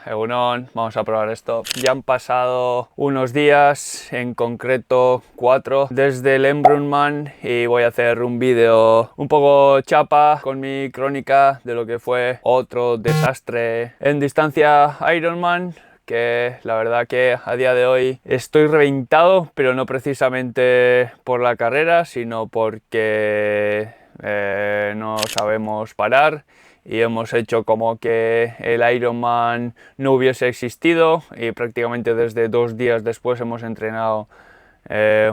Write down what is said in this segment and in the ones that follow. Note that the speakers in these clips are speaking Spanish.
Egunon, vamos a probar esto. Ya han pasado unos días, en concreto 4, desde el Embrunman y voy a hacer un vídeo un poco chapa con mi crónica de lo que fue otro desastre en distancia Ironman, que la verdad que a día de hoy estoy reventado, pero no precisamente por la carrera, sino porque no sabemos parar y hemos hecho como que el Ironman no hubiese existido y prácticamente desde 2 días después hemos entrenado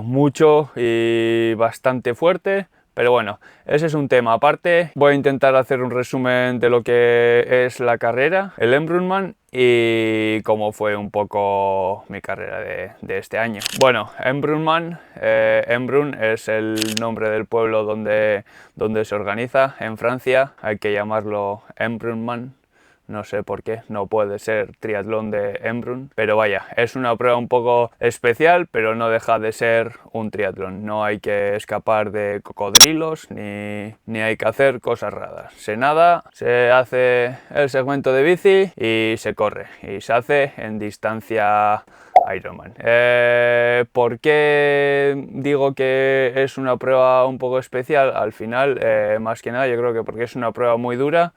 mucho y bastante fuerte. Pero bueno, ese es un tema aparte. Voy a intentar hacer un resumen de lo que es la carrera, el Embrunman, y cómo fue un poco mi carrera de este año. Bueno, Embrunman, Embrun es el nombre del pueblo donde se organiza en Francia. Hay que llamarlo Embrunman. No sé por qué, no puede ser triatlón de Embrun, pero vaya, es una prueba un poco especial, pero no deja de ser un triatlón. No hay que escapar de cocodrilos, ni hay que hacer cosas raras. Se nada, se hace el segmento de bici y se corre, y se hace en distancia Ironman. ¿Por qué digo que es una prueba un poco especial? Al final, más que nada, yo creo que porque es una prueba muy dura.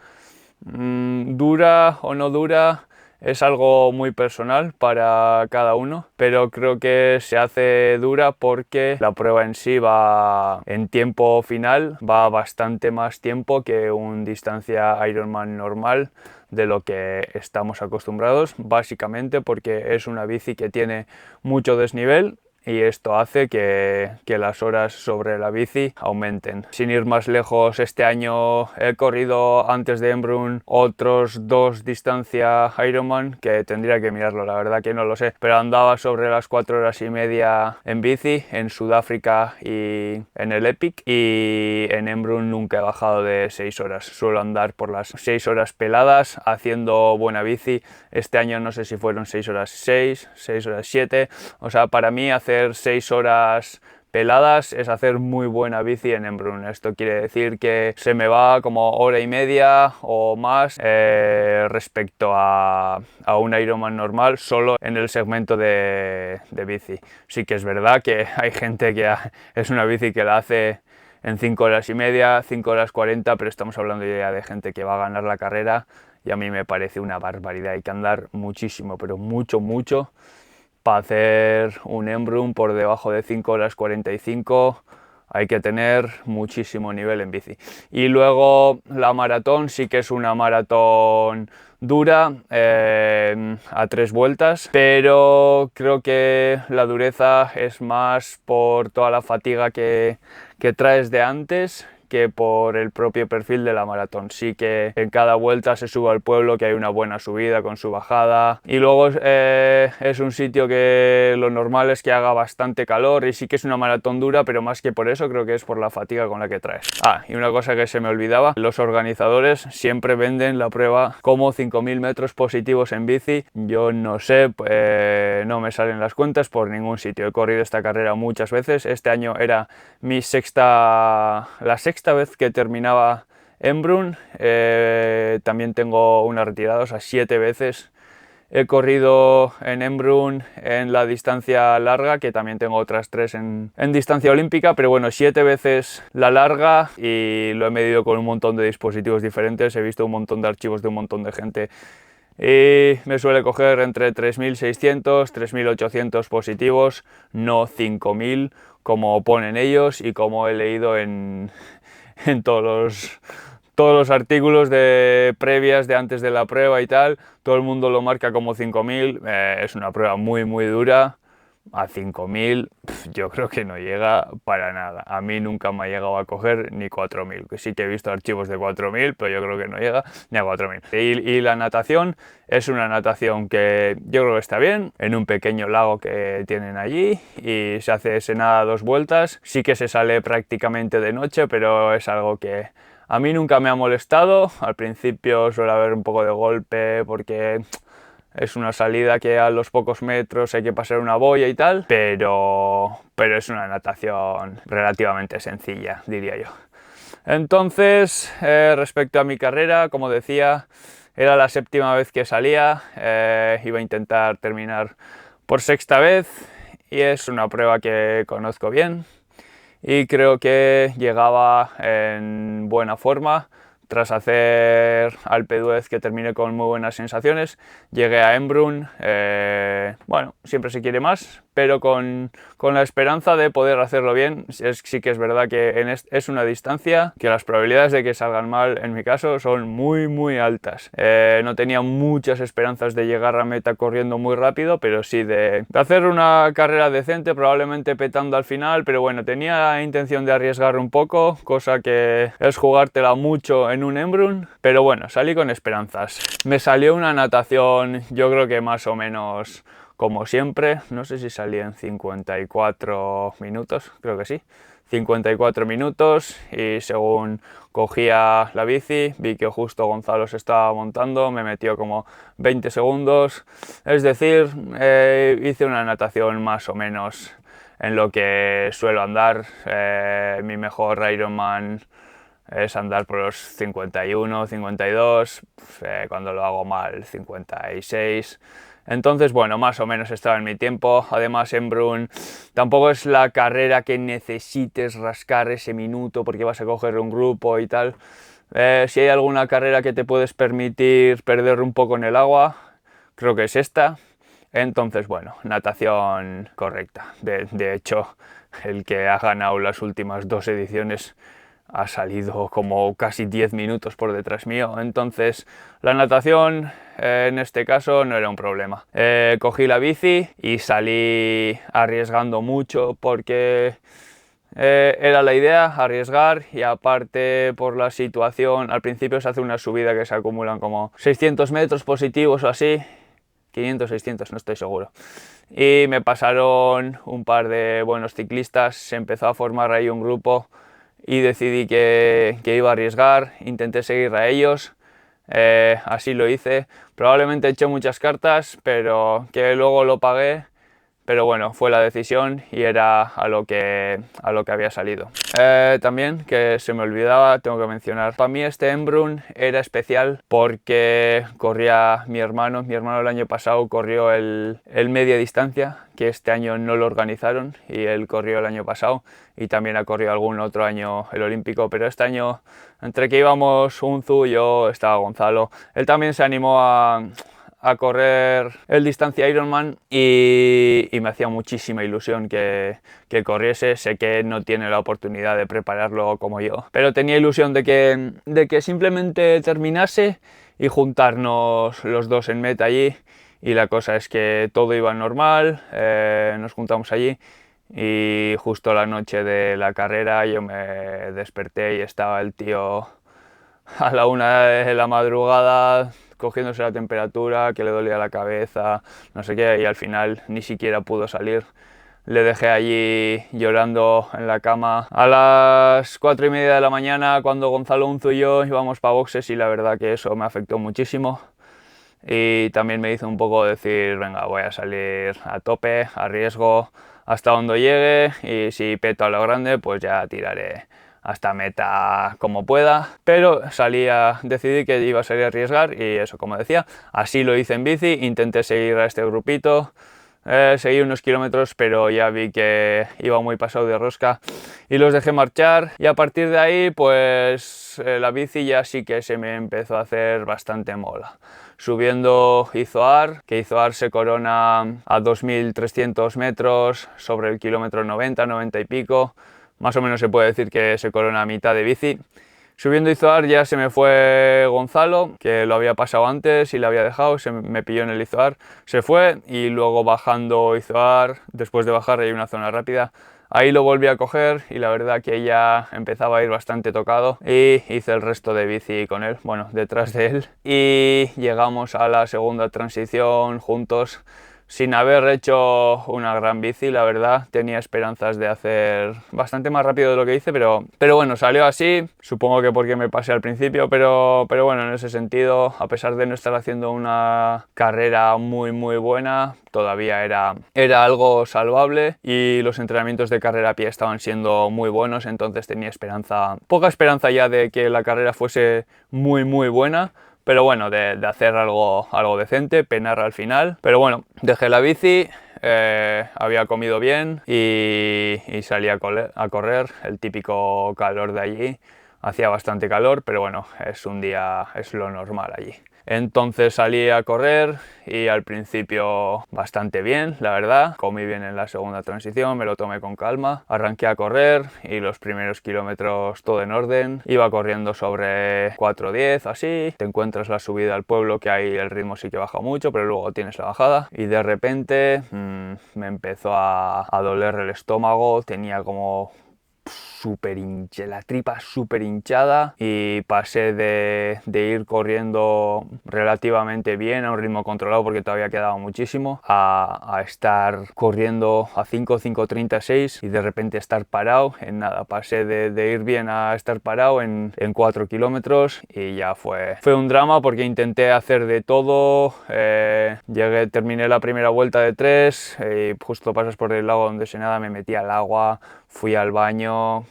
Dura o no dura es algo muy personal para cada uno, pero creo que se hace dura porque la prueba en sí va en tiempo final, va bastante más tiempo que un distancia Ironman normal de lo que estamos acostumbrados, básicamente porque es una bici que tiene mucho desnivel y esto hace que las horas sobre la bici aumenten. Sin ir más lejos, este año he corrido antes de Embrun otros 2 distancia Ironman, que tendría que mirarlo, la verdad que no lo sé, pero andaba sobre las 4 horas y media en bici, en Sudáfrica y en el Epic, y en Embrun nunca he bajado de 6 horas, suelo andar por las 6 horas peladas haciendo buena bici. Este año no sé si fueron 6 horas 6, 6 horas 7, o sea, para mí hacer 6 horas peladas es hacer muy buena bici en Embrun. Esto quiere decir que se me va como hora y media o más respecto a un Ironman normal solo en el segmento de bici. Sí que es verdad que hay gente que es una bici que la hace en 5 horas y media, 5 horas 40, pero estamos hablando ya de gente que va a ganar la carrera y a mí me parece una barbaridad. Hay que andar muchísimo, pero mucho para hacer un Embrun por debajo de 5 horas 45. Hay que tener muchísimo nivel en bici. Y luego la maratón sí que es una maratón dura, a 3 vueltas, pero creo que la dureza es más por toda la fatiga que traes de antes que por el propio perfil de la maratón. Sí que en cada vuelta se sube al pueblo, que hay una buena subida con su bajada, y luego es un sitio que lo normal es que haga bastante calor, y sí que es una maratón dura, pero más que por eso creo que es por la fatiga con la que traes. Y una cosa que se me olvidaba, los organizadores siempre venden la prueba como 5.000 metros positivos en bici. Yo no sé, no me salen las cuentas por ningún sitio. He corrido esta carrera muchas veces. Este año era la sexta vez que terminaba Embrun. También tengo una retirada, o sea, 7 veces he corrido en Embrun en la distancia larga, que también tengo otras 3 en distancia olímpica, pero bueno, 7 veces la larga, y lo he medido con un montón de dispositivos diferentes, he visto un montón de archivos de un montón de gente y me suele coger entre 3.600, 3.800 positivos, no 5.000 como ponen ellos y como he leído en todos los artículos de previas de antes de la prueba y tal. Todo el mundo lo marca como 5.000, es una prueba muy dura. A 5.000 yo creo que no llega para nada. A mí nunca me ha llegado a coger ni 4.000, que sí que he visto archivos de 4.000, pero yo creo que no llega ni a 4.000. Y la natación es una natación que yo creo que está bien, en un pequeño lago que tienen allí, y se hace ese nada 2 vueltas. Sí que se sale prácticamente de noche, pero es algo que a mí nunca me ha molestado. Al principio suele haber un poco de golpe porque es una salida que a los pocos metros hay que pasar una boya y tal, pero es una natación relativamente sencilla, diría yo. Entonces, respecto a mi carrera, como decía, Era la séptima vez que salía, iba a intentar terminar por sexta vez y es una prueba que conozco bien y creo que llegaba en buena forma. Tras hacer Alpe d'Huez, que terminé con muy buenas sensaciones, llegué a Embrun. Bueno, siempre se quiere más, pero con la esperanza de poder hacerlo bien. Sí que es verdad que es una distancia que las probabilidades de que salgan mal, en mi caso, son muy altas. No tenía muchas esperanzas de llegar a meta corriendo muy rápido, pero sí de hacer una carrera decente, probablemente petando al final, pero bueno, tenía intención de arriesgar un poco, cosa que es jugártela mucho en un Embrun, pero bueno, salí con esperanzas. Me salió una natación, yo creo que más o menos como siempre, no sé si salí en 54 minutos, creo que sí, 54 minutos, y según cogía la bici, vi que justo Gonzalo se estaba montando, me metió como 20 segundos, es decir, hice una natación más o menos en lo que suelo andar. Mi mejor Ironman es andar por los 51, 52, cuando lo hago mal 56. Entonces, bueno, más o menos estaba en mi tiempo. Además, Embrun tampoco es la carrera que necesites rascar ese minuto porque vas a coger un grupo y tal. Si hay alguna carrera que te puedes permitir perder un poco en el agua, creo que es esta. Entonces, bueno, natación correcta. De hecho, el que ha ganado las últimas 2 ediciones ha salido como casi 10 minutos por detrás mío. Entonces, la natación en este caso no era un problema. Cogí la bici y salí arriesgando mucho porque era la idea, arriesgar, y aparte por la situación, al principio se hace una subida que se acumulan como 600 metros positivos o así, 500, 600, no estoy seguro. Y me pasaron un par de buenos ciclistas, se empezó a formar ahí un grupo y decidí que iba a arriesgar, intenté seguir a ellos, así lo hice. Probablemente eché muchas cartas, pero que luego lo pagué. Pero bueno, fue la decisión y era a lo que había salido. También, que se me olvidaba, tengo que mencionar, para mí este Embrun era especial porque corría mi hermano el año pasado corrió el media distancia, que este año no lo organizaron, y él corrió el año pasado y también ha corrido algún otro año el olímpico, pero este año, entre que íbamos Unzu, yo, estaba Gonzalo, él también se animó a correr el distancia Ironman y me hacía muchísima ilusión que corriese. Sé que no tiene la oportunidad de prepararlo como yo, pero tenía ilusión de que simplemente terminase y juntarnos los dos en meta allí, y la cosa es que todo iba normal. Nos juntamos allí y justo la noche de la carrera yo me desperté y estaba el tío a la 1 de la madrugada cogiéndose la temperatura, que le dolía la cabeza, no sé qué, y al final ni siquiera pudo salir. Le dejé allí llorando en la cama a las 4:30 de la mañana, cuando Gonzalo Unzu y yo íbamos para boxes, y la verdad que eso me afectó muchísimo. Y también me hizo un poco decir, venga, voy a salir a tope, a riesgo, hasta donde llegue, y si peto a lo grande, pues ya tiraré hasta meta como pueda. Pero decidí que iba a salir a arriesgar, y eso, como decía, así lo hice en bici. Intenté seguir a este grupito, seguí unos kilómetros, pero ya vi que iba muy pasado de rosca y los dejé marchar, y a partir de ahí pues la bici ya sí que se me empezó a hacer bastante mola. Subiendo Izoar, que Izoar se corona a 2.300 metros sobre el kilómetro 90, 90 y pico, más o menos se puede decir que se corona a mitad de bici. Subiendo Izoar ya se me fue Gonzalo, que lo había pasado antes y lo había dejado, me pilló en el Izoar, se fue, y luego bajando Izoar, después de bajar hay una zona rápida, ahí lo volví a coger, y la verdad que ya empezaba a ir bastante tocado, y hice el resto de bici con él, bueno, detrás de él, y llegamos a la segunda transición juntos, sin haber hecho una gran bici. La verdad, tenía esperanzas de hacer bastante más rápido de lo que hice, pero bueno, salió así, supongo que porque me pasé al principio, pero bueno, en ese sentido, a pesar de no estar haciendo una carrera muy buena, todavía era algo salvable, y los entrenamientos de carrera a pie estaban siendo muy buenos, entonces tenía poca esperanza ya de que la carrera fuese muy buena, pero bueno, de hacer algo decente, penar al final. Pero bueno, dejé la bici, había comido bien y salí a correr, el típico calor de allí. Hacía bastante calor, pero bueno, es un día, es lo normal allí. Entonces salí a correr y al principio bastante bien, la verdad. Comí bien en la segunda transición, me lo tomé con calma. Arranqué a correr y los primeros kilómetros todo en orden. Iba corriendo sobre 4:10, así. Te encuentras la subida al pueblo, que ahí el ritmo sí que baja mucho, pero luego tienes la bajada. Y de repente me empezó a doler el estómago, tenía como la tripa súper hinchada y pasé de ir corriendo relativamente bien a un ritmo controlado porque todavía quedaba muchísimo a estar corriendo a 5:36 y de repente estar parado en nada. Pasé de ir bien a estar parado en 4 kilómetros y ya fue un drama porque intenté hacer de todo. Terminé la primera vuelta de 3 y justo pasas por el lago donde se nada, me metí al agua, fui al baño,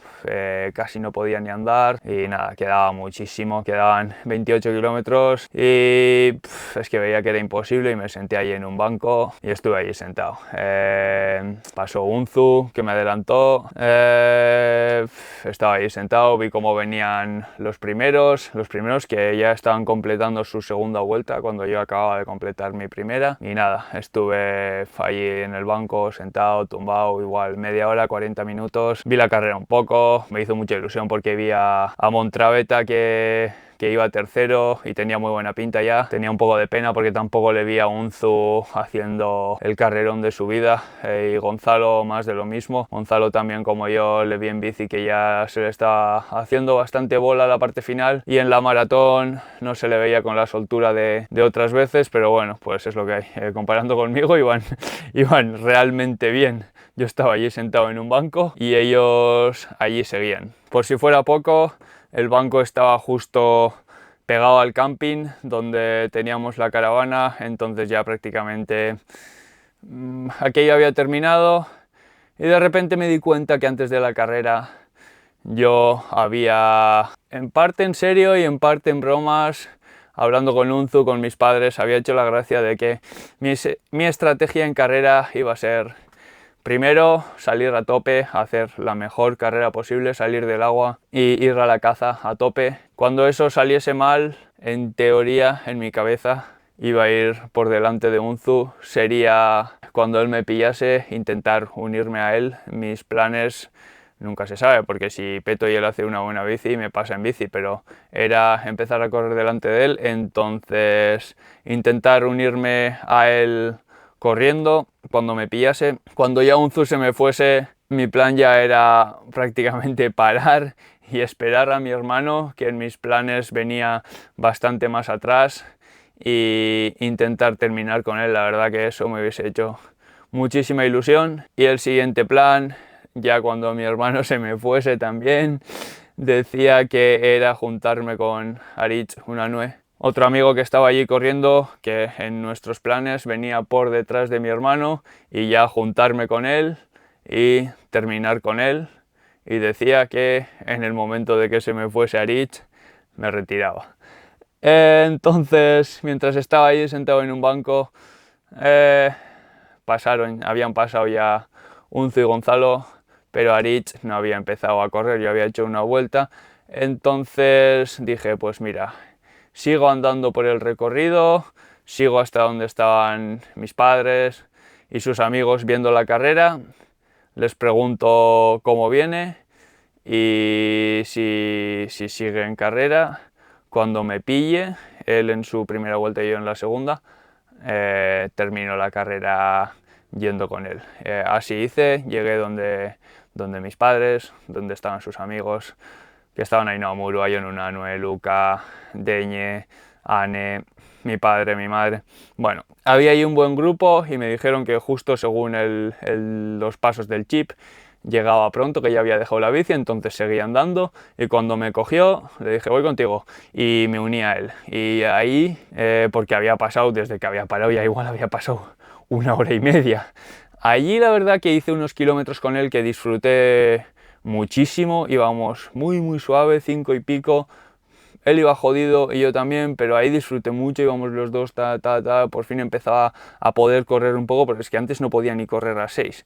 casi no podía ni andar y nada, quedaba muchísimo, quedaban 28 kilómetros y es que veía que era imposible y me senté ahí en un banco y estuve allí sentado. Pasó Unzu que me adelantó, estaba ahí sentado, vi cómo venían los primeros que ya estaban completando su segunda vuelta cuando yo acababa de completar mi primera y nada, estuve allí en el banco sentado, tumbado, igual media hora, 40 minutos, vi la carrera un poco, me hizo mucha ilusión porque vi a Montraveta que iba tercero y tenía muy buena pinta ya. Tenía un poco de pena porque tampoco le vi a Unzu haciendo el carrerón de su vida y Gonzalo más de lo mismo. Gonzalo también, como yo, le vi en bici que ya se le estaba haciendo bastante bola la parte final y en la maratón no se le veía con la soltura de otras veces, pero bueno, pues es lo que hay. Comparando conmigo iban realmente bien. Yo estaba allí sentado en un banco y ellos allí seguían. Por si fuera poco, el banco estaba justo pegado al camping donde teníamos la caravana, entonces ya prácticamente aquello había terminado y de repente me di cuenta que antes de la carrera yo había, en parte en serio y en parte en bromas, hablando con Unzu, con mis padres, había hecho la gracia de que mi estrategia en carrera iba a ser: primero, salir a tope, hacer la mejor carrera posible, salir del agua y ir a la caza a tope. Cuando eso saliese mal, en teoría, en mi cabeza, iba a ir por delante de Unzu. Sería, cuando él me pillase, intentar unirme a él. Mis planes nunca se sabe, porque si peto y él hace una buena bici, me pasa en bici, pero era empezar a correr delante de él, entonces intentar unirme a él corriendo cuando me pillase. Cuando ya Unzu se me fuese, mi plan ya era prácticamente parar y esperar a mi hermano, que en mis planes venía bastante más atrás, e intentar terminar con él. La verdad que eso me hubiese hecho muchísima ilusión. Y el siguiente plan, ya cuando mi hermano se me fuese también, decía que era juntarme con Aritz Unanue, otro amigo que estaba allí corriendo, que en nuestros planes venía por detrás de mi hermano, y ya juntarme con él y terminar con él. Y decía que en el momento de que se me fuese Aritz, me retiraba. Entonces, mientras estaba allí sentado en un banco, habían pasado ya Unzu y Gonzalo, pero Aritz no había empezado a correr, yo había hecho una vuelta. Entonces dije, pues mira, sigo andando por el recorrido, sigo hasta donde estaban mis padres y sus amigos viendo la carrera, les pregunto cómo viene y si sigue en carrera. Cuando me pille, él en su primera vuelta y yo en la segunda, termino la carrera yendo con él. Así hice, llegué donde mis padres, donde estaban sus amigos, que estaban ahí: Naomuru, Aion Unanue, Luca, Deñe, Ane, mi padre, mi madre. Bueno, había ahí un buen grupo y me dijeron que justo según los pasos del chip llegaba pronto, que ya había dejado la bici, entonces seguía andando y cuando me cogió le dije: voy contigo, y me uní a él. Y ahí, porque había pasado, desde que había parado ya igual había pasado 1 hora y media. Allí la verdad que hice unos kilómetros con él que disfruté muchísimo, íbamos muy suave, 5 y pico, él iba jodido y yo también, pero ahí disfruté mucho, íbamos los dos, por fin empezaba a poder correr un poco, porque es que antes no podía ni correr a 6.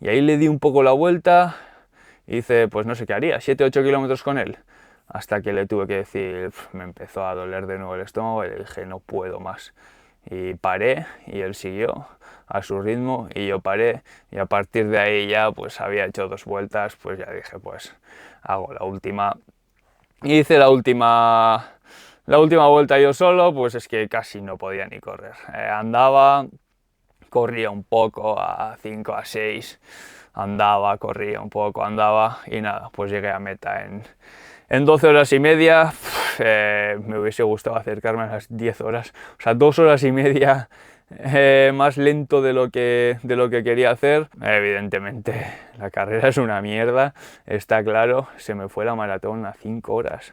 Y ahí le di un poco la vuelta y hice, pues no sé qué haría, 7-8 kilómetros con él. Hasta que le tuve que decir, me empezó a doler de nuevo el estómago y le dije, no puedo más. Y paré y él siguió a su ritmo y yo paré, y a partir de ahí ya pues había hecho 2 vueltas, pues ya dije, pues hago la última. Y hice la última vuelta yo solo, pues es que casi no podía ni correr. Andaba, corría un poco a 5, a 6, andaba, corría un poco, andaba y nada, pues llegué a meta en 12 horas y media. Me hubiese gustado acercarme a las 10 horas, o sea, 2 horas y media más lento de lo que quería hacer. Evidentemente la carrera es una mierda, está claro. Se me fue la maratón a 5 horas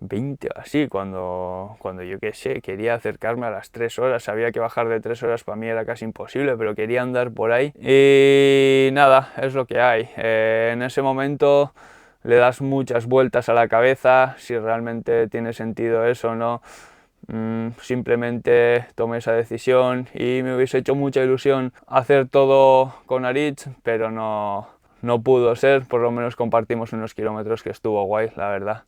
20 o así, cuando yo qué sé, quería acercarme a las 3 horas, sabía que bajar de 3 horas para mí era casi imposible, pero quería andar por ahí y nada, es lo que hay. En ese momento le das muchas vueltas a la cabeza, si realmente tiene sentido eso o no. Simplemente tomé esa decisión y me hubiese hecho mucha ilusión hacer todo con Aritz, pero no pudo ser. Por lo menos compartimos unos kilómetros que estuvo guay, la verdad.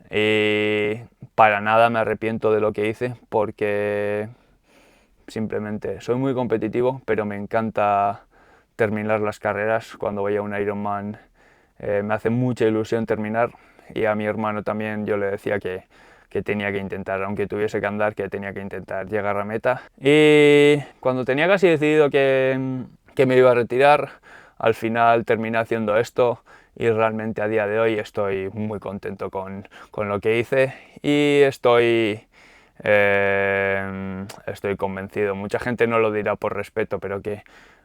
Y para nada me arrepiento de lo que hice, porque simplemente soy muy competitivo, pero me encanta terminar las carreras. Cuando voy a un Ironman me hace mucha ilusión terminar, y a mi hermano también yo le decía que tenía que intentar, aunque tuviese que andar, que tenía que intentar llegar a meta. Y cuando tenía casi decidido que me iba a retirar, al final terminé haciendo esto, y realmente a día de hoy estoy muy contento con lo que hice, y estoy convencido. Mucha gente no lo dirá por respeto, pero que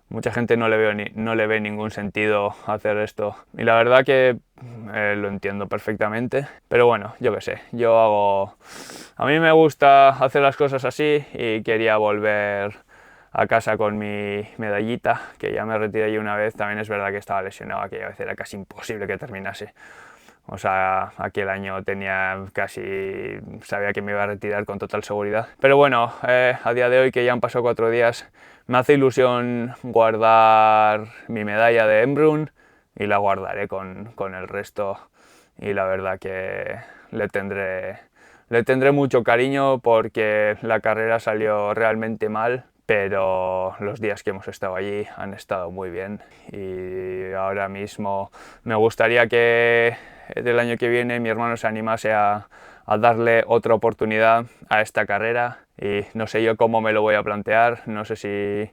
mucha gente no le ve ningún sentido hacer esto, y la verdad que lo entiendo perfectamente, pero bueno, yo qué sé, a mí me gusta hacer las cosas así, y quería volver a casa con mi medallita, que ya me retiré yo una vez. También es verdad que estaba lesionado, aquella vez era casi imposible que terminase. O sea, aquel año sabía que me iba a retirar con total seguridad. Pero bueno, a día de hoy, que ya han pasado 4 días, me hace ilusión guardar mi medalla de Embrun, y la guardaré con el resto. Y la verdad que le tendré mucho cariño, porque la carrera salió realmente mal, pero los días que hemos estado allí han estado muy bien, y ahora mismo me gustaría que del año que viene mi hermano se animase a darle otra oportunidad a esta carrera, y no sé yo cómo me lo voy a plantear. No sé si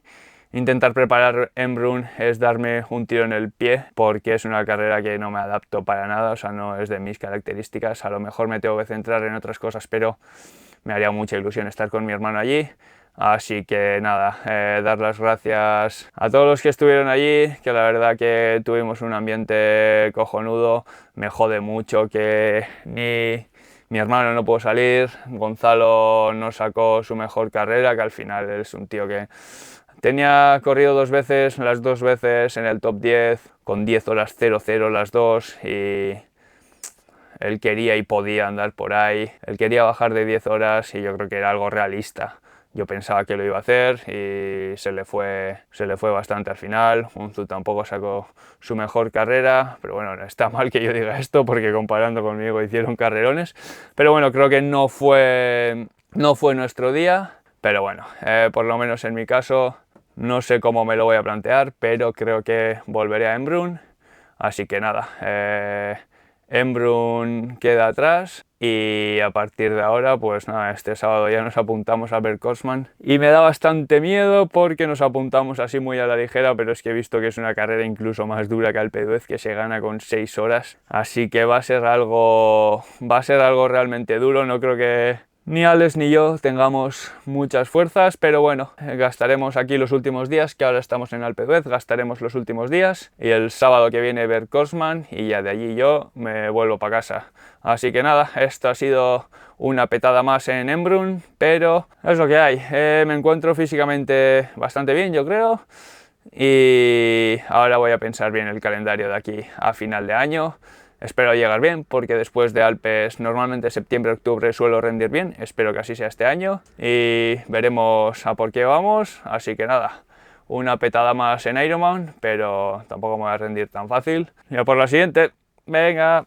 intentar preparar Embrun es darme un tiro en el pie, porque es una carrera que no me adapto para nada, o sea, no es de mis características. A lo mejor me tengo que centrar en otras cosas, pero me haría mucha ilusión estar con mi hermano allí. Así que nada, dar las gracias a todos los que estuvieron allí, que la verdad que tuvimos un ambiente cojonudo. Me jode mucho que ni mi hermano no pudo salir, Gonzalo no sacó su mejor carrera, que al final es un tío que tenía corrido 2 veces, las 2 veces en el top 10, con 10 horas 00 las 2, y él quería y podía andar por ahí. Él quería bajar de 10 horas, y yo creo que era algo realista. Yo pensaba que lo iba a hacer, y se le fue bastante al final. Unzu tampoco sacó su mejor carrera, pero bueno, no está mal que yo diga esto, porque comparando conmigo hicieron carrerones. Pero bueno, creo que no fue nuestro día. Pero bueno, por lo menos en mi caso, no sé cómo me lo voy a plantear, pero creo que volveré a Embrun. Así que nada, Embrun queda atrás, y a partir de ahora, pues nada, este sábado ya nos apuntamos a Berg-Cosman, y me da bastante miedo porque nos apuntamos así muy a la ligera, pero es que he visto que es una carrera incluso más dura que Alpe d'Huez, que se gana con 6 horas, así que va a ser algo realmente duro. No creo que ni Alex ni yo tengamos muchas fuerzas, pero bueno, gastaremos aquí los últimos días, que ahora estamos en Alpe d'Huez, gastaremos los últimos días, y el sábado que viene Berg-Cosman, y ya de allí yo me vuelvo para casa. Así que nada, esto ha sido una petada más en Embrun, pero es lo que hay. Me encuentro físicamente bastante bien, yo creo, y ahora voy a pensar bien el calendario de aquí a final de año. Espero llegar bien, porque después de Alpes normalmente septiembre-octubre suelo rendir bien. Espero que así sea este año y veremos a por qué vamos. Así que nada, una petada más en Ironman, pero tampoco me voy a rendir tan fácil. Y a por la siguiente. Venga.